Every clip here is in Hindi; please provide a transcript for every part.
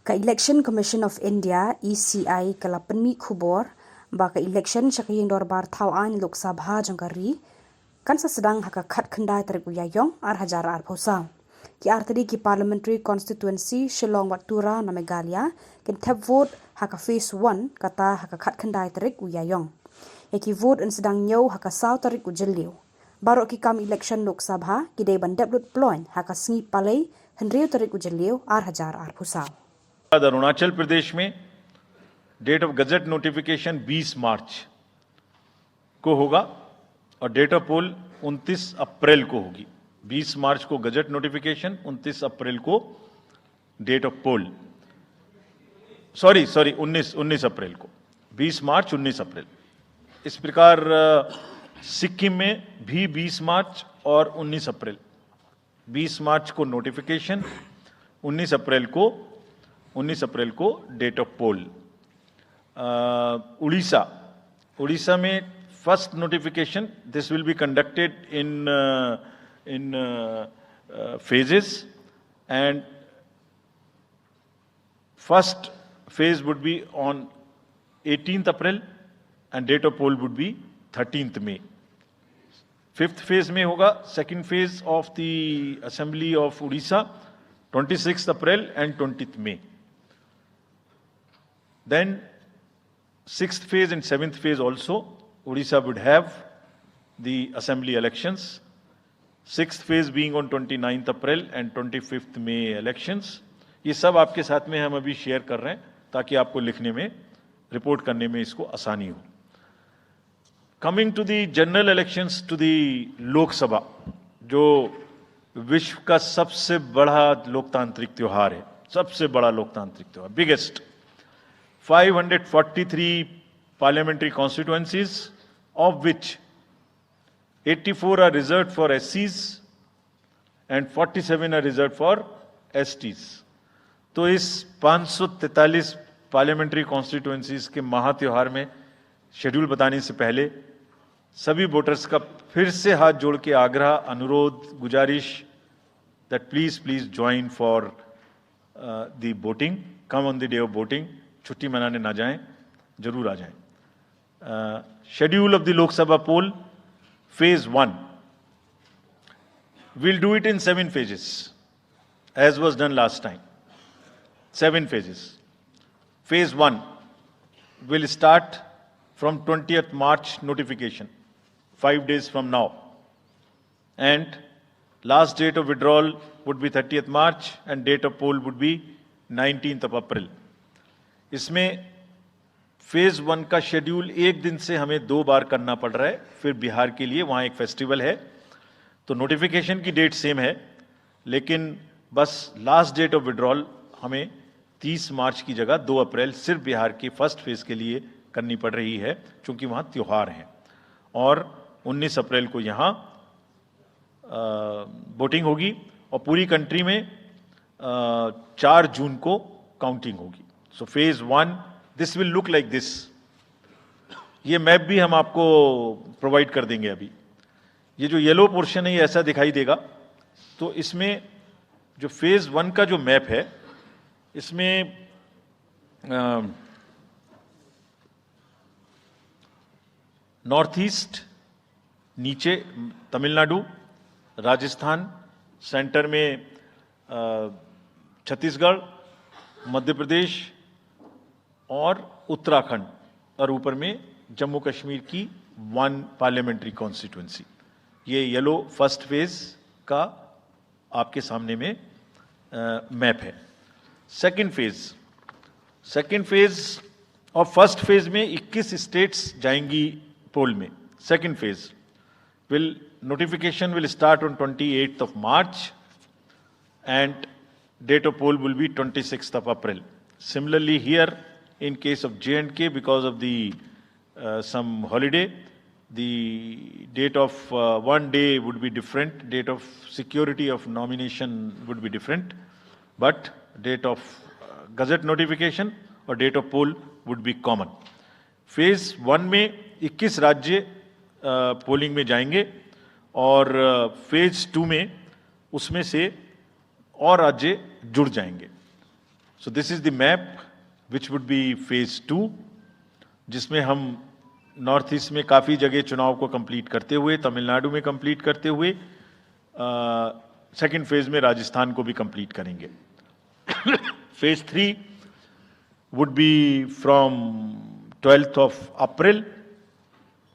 Ka Election Commission of India ECI kalapenmi khubor ba ka election syakayeng dorbar thawan Lok Sabha jangkari kan sedang haka khat khandai tarik uyayong ar hajar ar phosa ki artadi ki parliamentary constituency Shillong Watura na Meghalaya kin tap vote haka phase 1 kata haka khat khandai tarik uyayong ki vote in sedang nyau haka saw tarik ujeliu baro ki kam election Lok Sabha ki dei bandap lut ploin haka sngi palai hendriu tarik ujeliu ar hajar ar phosa Arunachal Pradesh में डेट ऑफ गजट नोटिफिकेशन 20 मार्च को होगा और डेट ऑफ पोल 29 अप्रैल को होगी। 20 मार्च को गजट नोटिफिकेशन, 29 अप्रैल को डेट ऑफ पोल, सॉरी 19 अप्रैल को, 20 मार्च 19 अप्रैल। इस प्रकार सिक्किम में भी 20 मार्च और 19 अप्रैल, 20 मार्च को नोटिफिकेशन, 19 अप्रैल को डेट ऑफ पोल। उड़ीसा में first notification, this will be conducted in phases and first phase would be on 18th April and date of poll would be 13th May. Fifth phase में होगा second phase of the Assembly of Odisha 26th April and 20th May. Then sixth phase and seventh phase also, Odisha would have the assembly elections. Sixth phase being on 29th April and 25th May elections. ये सब आपके साथ में हम अभी शेयर कर रहे हैं ताकि आपको लिखने में, रिपोर्ट करने में इसको आसानी हो। Coming to the general elections to the लोक सभा, जो विश्व का सबसे बड़ा लोकतांत्रिक त्योहार है, सबसे बड़ा लोकतांत्रिक त्योहार, biggest. 543 parliamentary constituencies, of which 84 are reserved for SCs and 47 are reserved for STs. तो इस 543 पार्लियामेंट्री कॉन्स्टिट्यूएंसीज के महात्योहार में शेड्यूल बताने से पहले सभी वोटर्स का फिर से हाथ जोड़ के आग्रह, अनुरोध, गुजारिश that please join for the voting, come on the day of voting, छुट्टी मनाने ना जाएं, जरूर आ जाएं। Schedule of the Lok Sabha pole, phase 1, we'll do it in 7 phases as was done last time. 7 phases. Phase 1 will start from 20th March notification, 5 days from now, and last date of withdrawal would be 30th March and date of poll would be 19th of April. इसमें फेज 1 का शेड्यूल एक दिन से हमें 2 बार करना पड़ रहा है, फिर बिहार के लिए वहां एक फेस्टिवल है, तो नोटिफिकेशन की डेट सेम है, लेकिन बस लास्ट डेट ऑफ विड्रॉल हमें 30 मार्च की जगह 2 अप्रैल सिर्फ बिहार के फर्स्ट फेज के लिए करनी पड़ रही है, क्योंकि वहां त्योहार है। और 19 अप्रैल को यहां वोटिंग होगी और पूरी कंट्री में 4 जून को काउंटिंग होगी। So phase 1, this will look like this. ये मैप भी हम आपको प्रोवाइड कर देंगे। अभी ये जो येलो पोर्शन है ये ऐसा दिखाई देगा। तो इसमें जो फेज 1 का जो मैप है, इसमें नॉर्थ ईस्ट, नीचे तमिलनाडु, राजस्थान, सेंटर में छत्तीसगढ़, मध्य प्रदेश और उत्तराखंड, और ऊपर में जम्मू कश्मीर की 1 पार्लियामेंट्री कॉन्स्टिट्यूएंसी। ये येलो फर्स्ट फेज का आपके सामने में मैप है। सेकंड फेज और फर्स्ट फेज में 21 स्टेट्स जाएंगी पोल में। Second phase notification will start on 28th of March and date of poll will be 26th of April. Similarly here, in case of J&K, because of the some holiday, the date of one day would be different, date of security of nomination would be different, but date of gazette notification or date of poll would be common. Phase 1 में 21 राज्य पोलिंग में जाएंगे और फेज 2 में उसमें से और राज्य जुड़ जाएंगे। So this is the map which would be phase 2, जिसमें हम नॉर्थ ईस्ट में काफ़ी जगह चुनाव को कंप्लीट करते हुए, तमिलनाडु में कंप्लीट करते हुए सेकेंड फेज में राजस्थान को भी कंप्लीट करेंगे. Phase 3 would be from 12th of April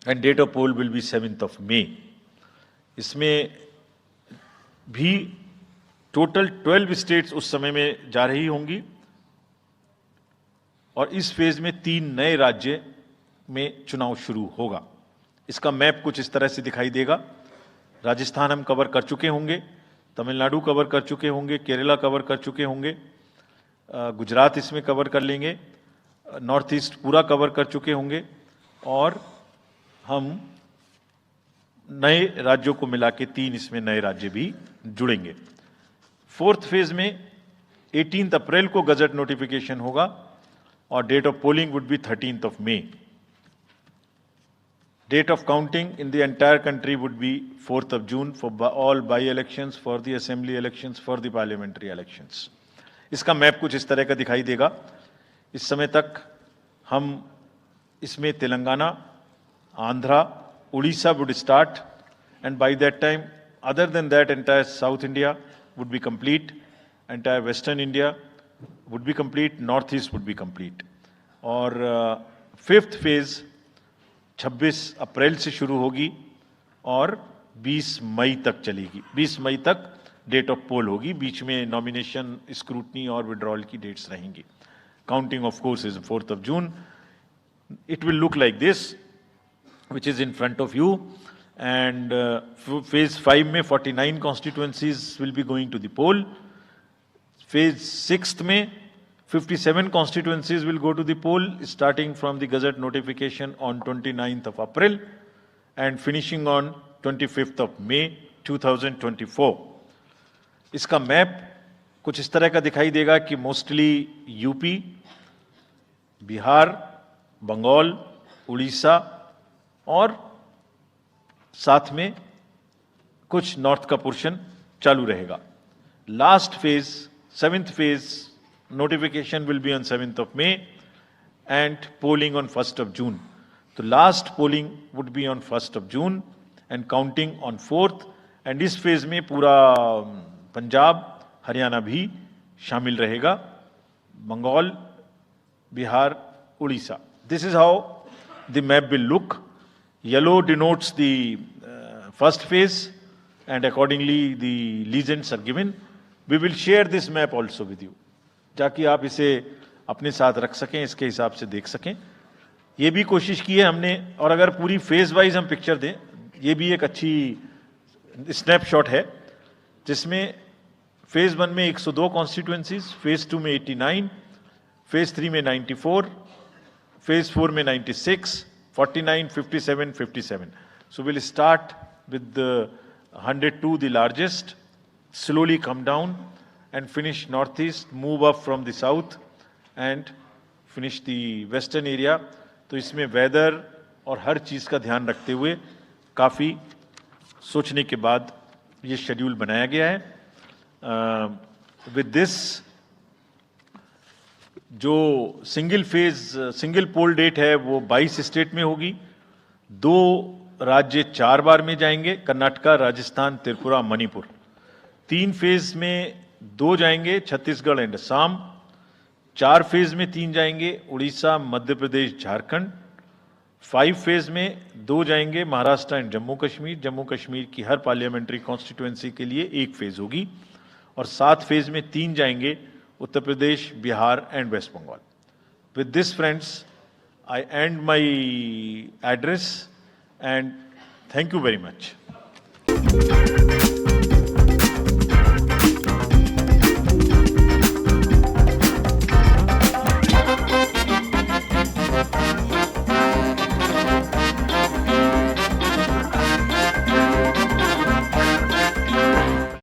and date of poll will be 7th of May. इसमें भी टोटल 12 स्टेट्स उस समय में जा रही होंगी और इस फेज में 3 नए राज्य में चुनाव शुरू होगा. इसका मैप कुछ इस तरह से दिखाई देगा. राजस्थान हम कवर कर चुके होंगे, तमिलनाडु कवर कर चुके होंगे, केरला कवर कर चुके होंगे, गुजरात इसमें कवर कर लेंगे, नॉर्थ ईस्ट पूरा कवर कर चुके होंगे और हम नए राज्यों को मिला के 3 इसमें नए राज्य भी जुड़ेंगे. फोर्थ फेज में 18 अप्रैल को गजट नोटिफिकेशन होगा और date of polling would be 13th of May. Date of counting in the entire country would be 4th of June for all by-elections, for the assembly elections, for the parliamentary elections. इसका मैप कुछ इस तरह का दिखाई देगा. इस समय तक हम इसमें Telangana, Andhra, Orissa would start and by that time, other than that, entire South India would be complete, entire Western India would be complete, Northeast would be complete. और फिफ्थ फेज 26 अप्रैल से शुरू होगी और 20 मई तक चलेगी. 20 मई तक डेट ऑफ पोल होगी. बीच में नॉमिनेशन, स्क्रूटनी और विड्रॉल की डेट्स रहेंगी. Counting of course is 4th of June. It will look like this, which is in front of you. And phase 5 में 49 constituencies will be going to the poll. Phase 6 में 57 constituencies will go to the poll, starting from the Gazette notification on 29th of April and finishing on 25th of May 2024. इसका मैप कुछ इस तरह का दिखाई देगा कि मोस्टली यूपी, बिहार, बंगाल, उड़ीसा और साथ में कुछ नॉर्थ का पोर्शन चालू रहेगा. Last phase, 7th phase, notification will be on 7th of May and polling on 1st of June. तो last polling would be on 1st of June and counting on 4th. and इस फेज में पूरा पंजाब, हरियाणा भी शामिल रहेगा, Bengal, Bihar, Orissa. This is how the map will look. Yellow denotes the first phase and accordingly the legends are given. We will share this map also with you, ताकि आप इसे अपने साथ रख सकें, इसके हिसाब से देख सकें. ये भी कोशिश की है हमने, और अगर पूरी फेज वाइज हम पिक्चर दें, ये भी एक अच्छी स्नैपशॉट है, जिसमें फेज 1 में 102 कॉन्स्टिट्यूएंसीज, फेज 2 में 89, फेज 3 में 94, फेज 4 में 96, 49, 57, 57. So we'll start with the 102, the largest, slowly come down and finish northeast, move up from the south and finish the western area. तो इसमें वेदर और हर चीज़ का ध्यान रखते हुए काफ़ी सोचने के बाद ये शेड्यूल बनाया गया है. विद दिस, जो सिंगल पोल डेट है वो 22 स्टेट में होगी. 2 राज्य 4 बार में जाएंगे, कर्नाटका, राजस्थान, त्रिपुरा, मणिपुर. 3 फेज में 2 जाएंगे, छत्तीसगढ़ एंड असम. 4 फेज में 3 जाएंगे, उड़ीसा, मध्य प्रदेश, झारखंड. 5 फेज में 2 जाएंगे, महाराष्ट्र एंड जम्मू कश्मीर. जम्मू कश्मीर की हर पार्लियामेंट्री कॉन्स्टिट्यूएंसी के लिए 1 फेज होगी. और 7 फेज में 3 जाएंगे, Uttar Pradesh, Bihar and West Bengal. With this friends, I and my address and thank you very much.